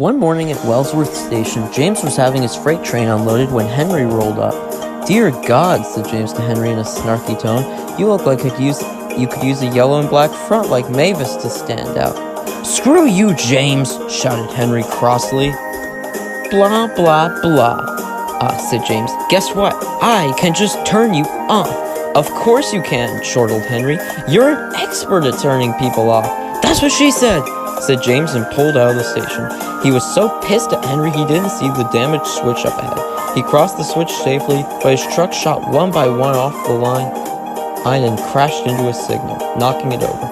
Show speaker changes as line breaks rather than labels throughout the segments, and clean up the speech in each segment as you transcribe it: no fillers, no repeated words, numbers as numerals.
One morning at Wellsworth Station, James was having his freight train unloaded when Henry rolled up. "Dear God," said James to Henry in a snarky tone, "you look like you could use a yellow and black front like Mavis to stand out." "Screw you, James," shouted Henry crossly. "Blah, blah, blah," said James. "Guess what? I can just turn you off." "Of course you can," chortled Henry. "You're an expert at turning people off." "That's what she said," said James and pulled out of the station. He was so pissed at Henry he didn't see the damaged switch up ahead. He crossed the switch safely, but his truck shot one by one off the line and crashed into a signal, knocking it over.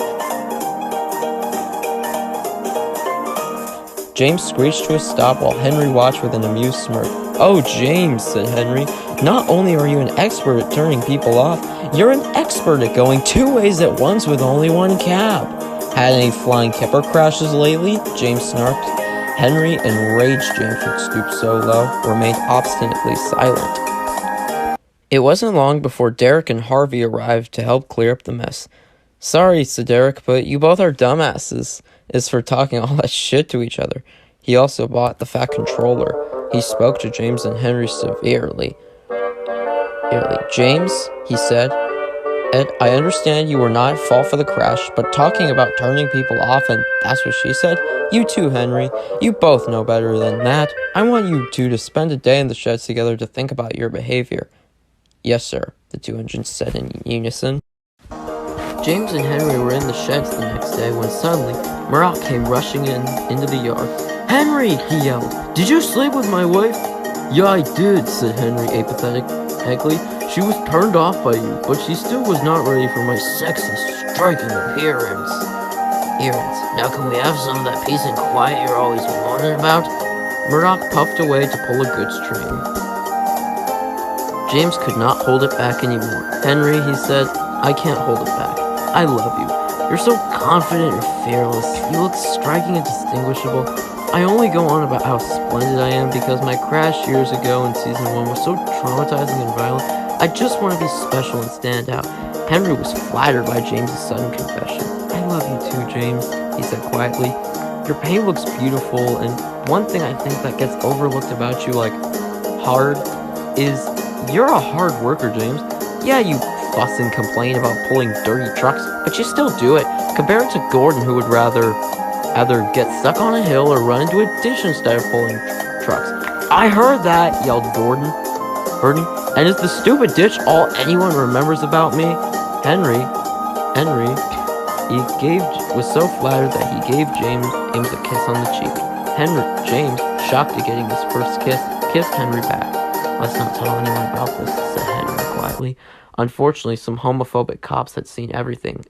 James screeched to a stop while Henry watched with an amused smirk. "Oh, James," said Henry, "not only are you an expert at turning people off, you're an expert at going two ways at once with only one cab." "Had any flying kipper crashes lately?" James snarked. Henry, enraged James would stoop so low, remained obstinately silent. It wasn't long before Derek and Harvey arrived to help clear up the mess. "Sorry," said Derek, "but you both are dumbasses for talking all that shit to each other." He also bought the fat controller. He spoke to James and Henry severely. "James," he said, "Ed, I understand you were not at fault for the crash, but talking about turning people off and that's what she said? You too, Henry. You both know better than that. I want you two to spend a day in the sheds together to think about your behavior." "Yes, sir," the two engines said in unison. James and Henry were in the sheds the next day when suddenly Murdoch came rushing into the yard. "Henry!" he yelled. "Did you sleep with my wife?" "Yeah, I did," said Henry apathetically. "She was turned off by you, but she still was not ready for my sexy, striking appearance." "Now can we have some of that peace and quiet you're always moaning about?" Murdoch puffed away to pull a goods train. James could not hold it back anymore. "Henry," he said, "I can't hold it back. I love you. You're so confident and fearless. You look striking and distinguishable. I only go on about how splendid I am because my crash years ago in season 1 was so traumatizing and violent. I just want to be special and stand out." Henry was flattered by James's sudden confession. "I love you too, James," he said quietly. "Your paint looks beautiful, and one thing I think that gets overlooked about you, like hard, is you're a hard worker, James. Yeah, you fuss and complain about pulling dirty trucks, but you still do it. Compare it to Gordon, who would rather either get stuck on a hill or run into a ditch instead of pulling trucks." "I heard that," yelled Gordon. "And is the stupid ditch all anyone remembers about me?" Henry, was so flattered that he gave James a kiss on the cheek. James, shocked at getting his first kiss, kissed Henry back. "Let's not tell anyone about this," said Henry quietly. Unfortunately, some homophobic cops had seen everything.